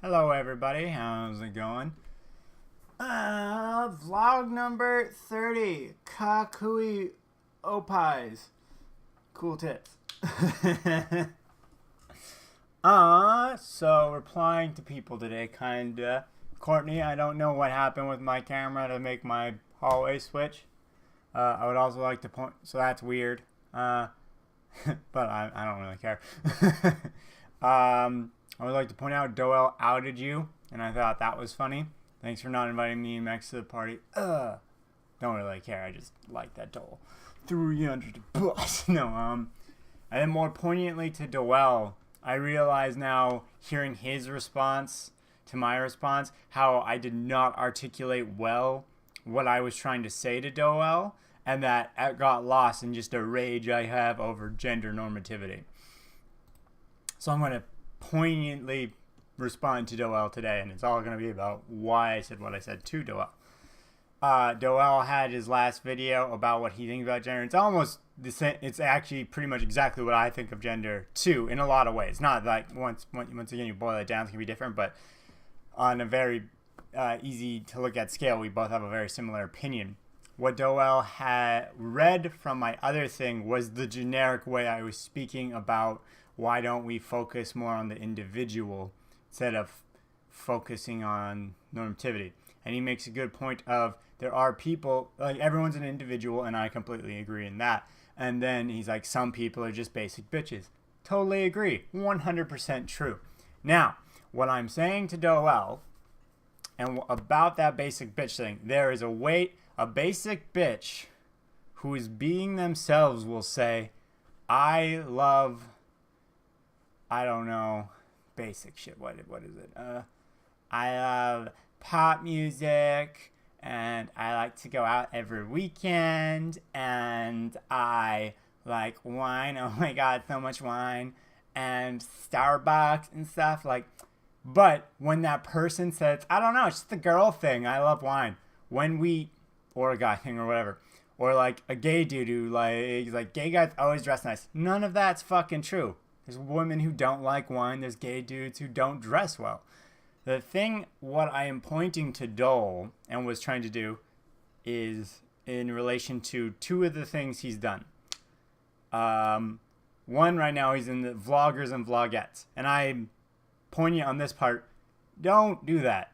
Hello everybody, how's it going? Vlog number 30, Kakui Opais. Cool tits. So replying to people today, kinda. Courtney, I don't know what happened with my camera to make my hallway switch. I would also like to point, so that's weird. But I don't really care. I would like to point out Doel outed you, and I thought that was funny. Thanks for not inviting me and Max to the party. Don't really care. I just like that Doel. 300 plus. No, and then more poignantly to Doel, I realize now, hearing his response to my response, how I did not articulate well what I was trying to say to Doel, and that it got lost in just a rage I have over gender normativity. So I'm going to poignantly respond to Doel today, and it's all going to be about why I said what I said to Doel. Doel had his last video about what he thinks about gender. It's almost the same. It's actually pretty much exactly what I think of gender too, in a lot of ways. Not like once again you boil it down, it's going to be different, but on a very easy to look at scale, we both have a very similar opinion. What Doel had read from my other thing was the generic way I was speaking about why don't we focus more on the individual instead of focusing on normativity. And he makes a good point of there are people, like everyone's an individual, and I completely agree in that. And then he's like, some people are just basic bitches. Totally agree. 100% true. Now, what I'm saying to Doel and about that basic bitch thing, there is a basic bitch who is being themselves will say, I love, I don't know, basic shit. What is it? I love pop music, and I like to go out every weekend, and I like wine. Oh my god, so much wine, and Starbucks and stuff. Like, but when that person says, I don't know, it's just the girl thing. I love wine. When we, or a guy thing or whatever. Or like a gay dude who he's like, gay guys always dress nice. None of that's fucking true. There's women who don't like wine. There's gay dudes who don't dress well. The thing, what I am pointing to Doel and was trying to do is in relation to two of the things he's done. One, right now, he's in the vloggers and vlogettes. And I'm poignant on this part. Don't do that.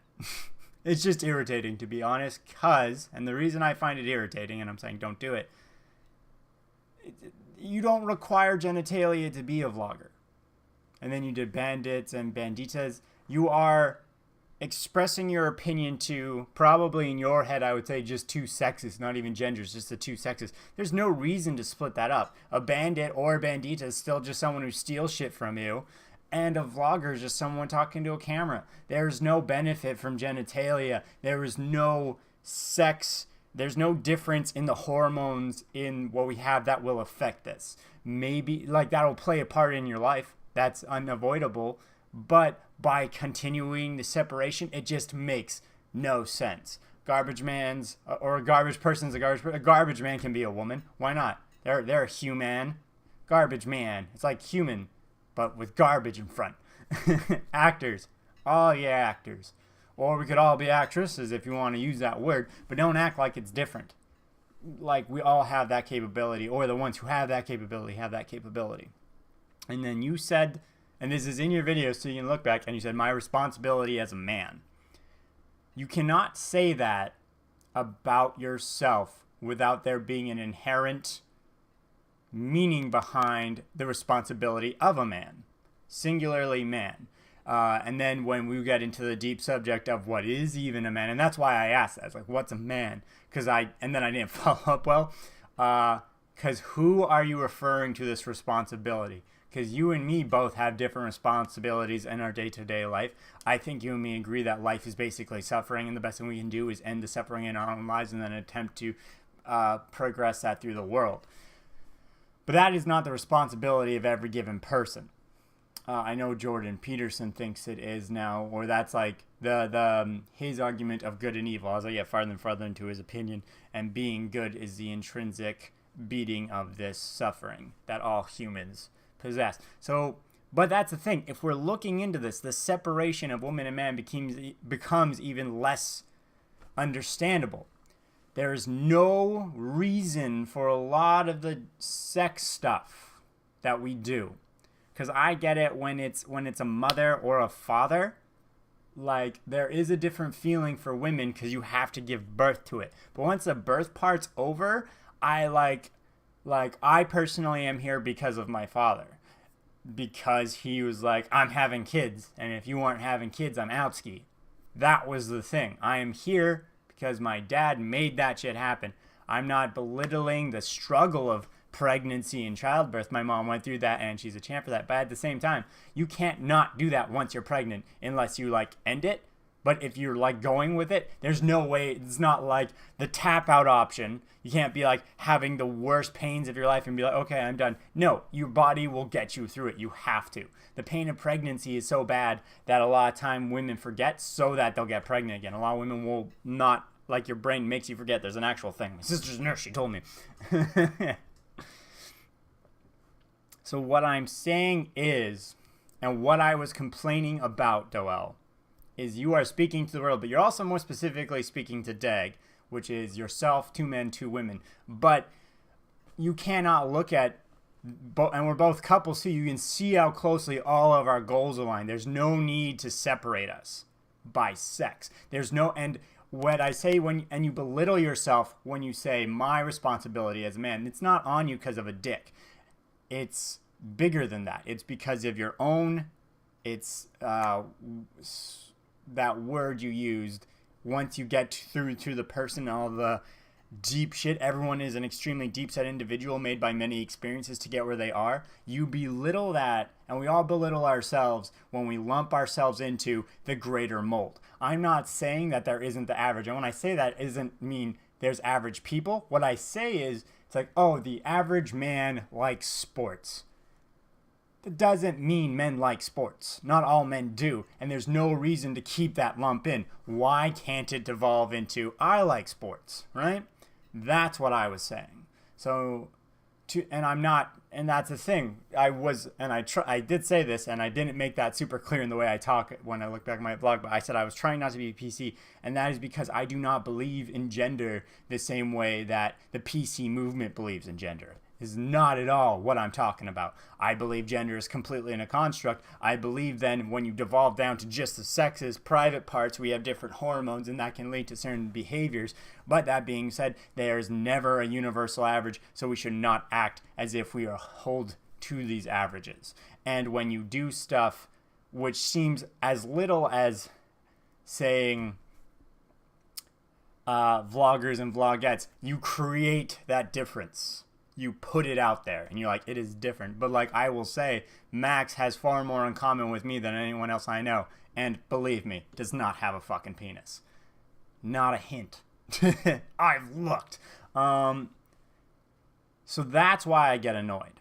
It's just irritating, to be honest, and the reason I find it irritating, and I'm saying don't do it, you don't require genitalia to be a vlogger. And then you did bandits and banditas. You are expressing your opinion to, probably in your head, I would say just two sexes, not even genders, just the two sexes. There's no reason to split that up. A bandit or a bandita is still just someone who steals shit from you. And a vlogger is just someone talking to a camera. There's no benefit from genitalia. There is no sex. There's no difference in the hormones in what we have that will affect this. Maybe, like, that'll play a part in your life. That's unavoidable. But by continuing the separation, it just makes no sense. Garbage man's, or a garbage person's a garbage man can be a woman. Why not? They're a human. Garbage man. It's like human, but with garbage in front. Actors. Oh yeah, actors. Or we could all be actresses if you want to use that word, but don't act like it's different. Like we all have that capability, or the ones who have that capability have that capability. And then you said, and this is in your video so you can look back, and you said, my responsibility as a man. You cannot say that about yourself without there being an inherent meaning behind the responsibility of a man, singularly man. And then when we get into the deep subject of what is even a man, and that's why I asked that, it's like, what's a man? And then I didn't follow up well, because who are you referring to this responsibility? Because you and me both have different responsibilities in our day-to-day life. I think you and me agree that life is basically suffering, and the best thing we can do is end the suffering in our own lives and then attempt to progress that through the world. But that is not the responsibility of every given person. I know Jordan Peterson thinks it is now, or that's like his argument of good and evil as I get farther and farther into his opinion, and being good is the intrinsic beating of this suffering that all humans possess. So But that's the thing. If we're looking into this, the separation of woman and man becomes even less understandable. There is no reason for a lot of the sex stuff that we do. Because I get it when it's a mother or a father. Like, there is a different feeling for women because you have to give birth to it. But once the birth part's over, I personally am here because of my father. Because he was like, I'm having kids, and if you aren't having kids, I'm outski. That was the thing. I am here because my dad made that shit happen. I'm not belittling the struggle of pregnancy and childbirth. My mom went through that, and she's a champ for that. But at the same time, you can't not do that once you're pregnant unless you, like, end it. But if you're, like, going with it, there's no way. It's not like the tap out option. You can't be, like, having the worst pains of your life and be like, okay, I'm done. No, your body will get you through it. You have to. The pain of pregnancy is so bad that a lot of time women forget so that they'll get pregnant again. A lot of women will not, like, your brain makes you forget there's an actual thing. My sister's a nurse. She told me. So what I'm saying is, and what I was complaining about, Doel, is you are speaking to the world, but you're also more specifically speaking to dagg, which is yourself, 2 men, 2 women. But you cannot look at, and we're both couples too, you can see how closely all of our goals align. There's no need to separate us by sex. There's no, and what I say and you belittle yourself when you say my responsibility as a man, it's not on you because of a dick. It's bigger than that. It's because of your own, it's that word you used. Once you get through to the person, all the deep shit, everyone is an extremely deep set individual made by many experiences to get where they are. You belittle that, and we all belittle ourselves when we lump ourselves into the greater mold. I'm not saying that there isn't the average, and when I say that, it doesn't mean there's average people. What I say is, it's like, oh, the average man likes sports. That doesn't mean men like sports. Not all men do. And there's no reason to keep that lump in. Why can't it devolve into, I like sports, right? That's what I was saying. So, and that's the thing. I did say this, and I didn't make that super clear in the way I talk when I look back at my blog, but I said I was trying not to be PC, and that is because I do not believe in gender the same way that the PC movement believes in gender. Is not at all what I'm talking about. I believe gender is completely in a construct. I believe then when you devolve down to just the sexes, private parts, we have different hormones, and that can lead to certain behaviors. But that being said, there's never a universal average, so we should not act as if we are hold to these averages. And when you do stuff which seems as little as saying vloggers and vlogettes, you create that difference. You put it out there, and you're like, it is different. But like I will say, Max has far more in common with me than anyone else I know. And believe me, does not have a fucking penis. Not a hint. I've looked. So that's why I get annoyed.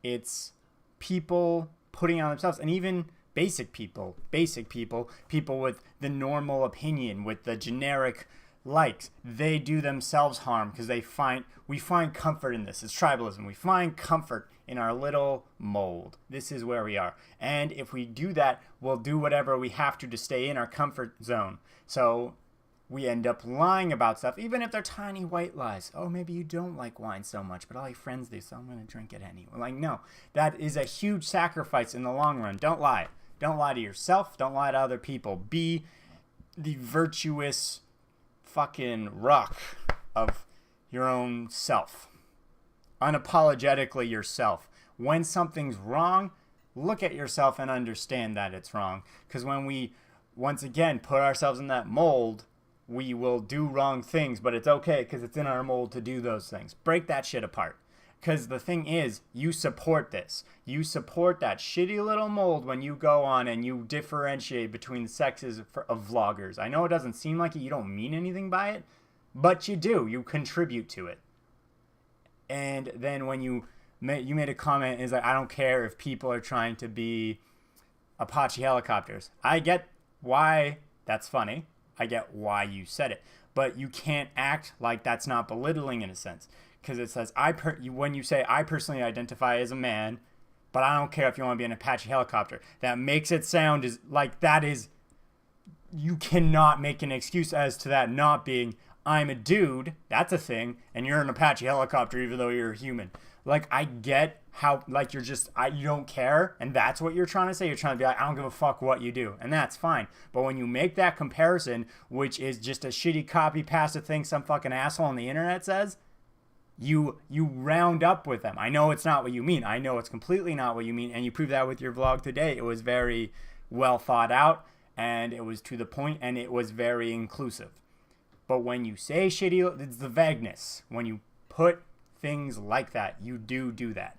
It's people putting on themselves, and even basic people with the normal opinion, with the generic likes, they do themselves harm because we find comfort in this. It's tribalism. We find comfort in our little mold. This is where we are. And if we do that, we'll do whatever we have to stay in our comfort zone. So we end up lying about stuff, even if they're tiny white lies. Oh, maybe you don't like wine so much, but all your friends do, so I'm going to drink it anyway. Like, no, that is a huge sacrifice in the long run. Don't lie. Don't lie to yourself. Don't lie to other people. Be the virtuous fucking rock of your own self. Unapologetically yourself. When something's wrong, look at yourself and understand that it's wrong. Because when we, once again, put ourselves in that mold, we will do wrong things, but it's okay because it's in our mold to do those things. Break that shit apart. Because the thing is, you support this. You support that shitty little mold when you go on and you differentiate between the sexes of vloggers. I know it doesn't seem like it. You don't mean anything by it. But you do. You contribute to it. And then when you made a comment, is like, I don't care if people are trying to be Apache helicopters. I get why that's funny. I get why you said it. But you can't act like that's not belittling in a sense. Because it says, when you say, I personally identify as a man, but I don't care if you want to be an Apache helicopter. That makes it sound is like that is, you cannot make an excuse as to that not being, I'm a dude, that's a thing, and you're an Apache helicopter even though you're a human. Like, I get how, like, you're just, you don't care, and that's what you're trying to say. You're trying to be like, I don't give a fuck what you do, and that's fine. But when you make that comparison, which is just a shitty copy paste of thing some fucking asshole on the internet says, you round up with them. I know it's not what you mean. I know it's completely not what you mean, and you proved that with your vlog today. It was very well thought out, and it was to the point, and it was very inclusive. But when you say shitty, it's the vagueness. When you put things like that, you do that.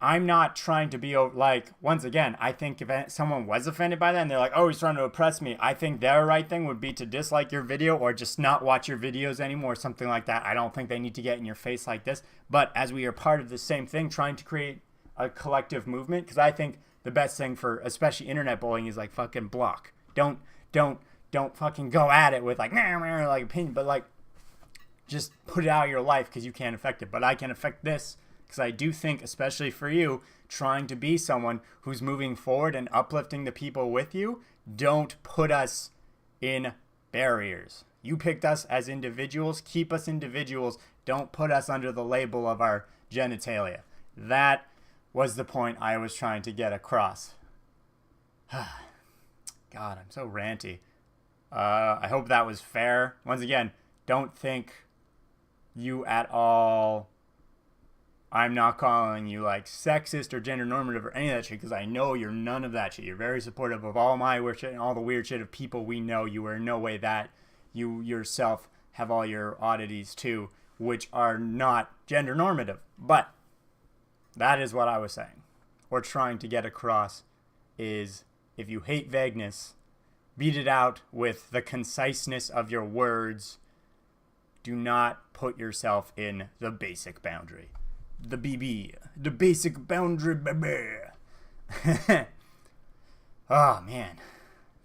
I'm not trying to be like, once again, I think if someone was offended by that and they're like, oh, he's trying to oppress me, I think their right thing would be to dislike your video or just not watch your videos anymore, something like that. I don't think they need to get in your face like this. But as we are part of the same thing, trying to create a collective movement, because I think the best thing for especially internet bullying is like fucking block. Don't fucking go at it with like opinion, but like just put it out of your life because you can't affect it. But I can affect this. Because I do think, especially for you, trying to be someone who's moving forward and uplifting the people with you, don't put us in barriers. You picked us as individuals. Keep us individuals. Don't put us under the label of our genitalia. That was the point I was trying to get across. God, I'm so ranty. I hope that was fair. Once again, don't think you at all... I'm not calling you like sexist or gender normative or any of that shit because I know you're none of that shit. You're very supportive of all my weird shit and all the weird shit of people we know. You are in no way that. You yourself have all your oddities too, which are not gender normative. But that is what I was saying. Or trying to get across is if you hate vagueness, beat it out with the conciseness of your words. Do not put yourself in the basic boundary. The BB, the basic boundary, baby. Oh man,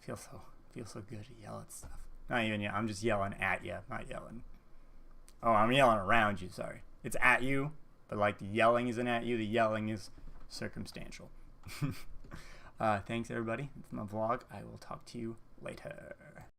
feels so good to yell at stuff. Not even I'm just yelling at you, not yelling. Oh, I'm yelling around you. Sorry, it's at you, but like the yelling isn't at you. The yelling is circumstantial. Thanks everybody. It's my vlog. I will talk to you later.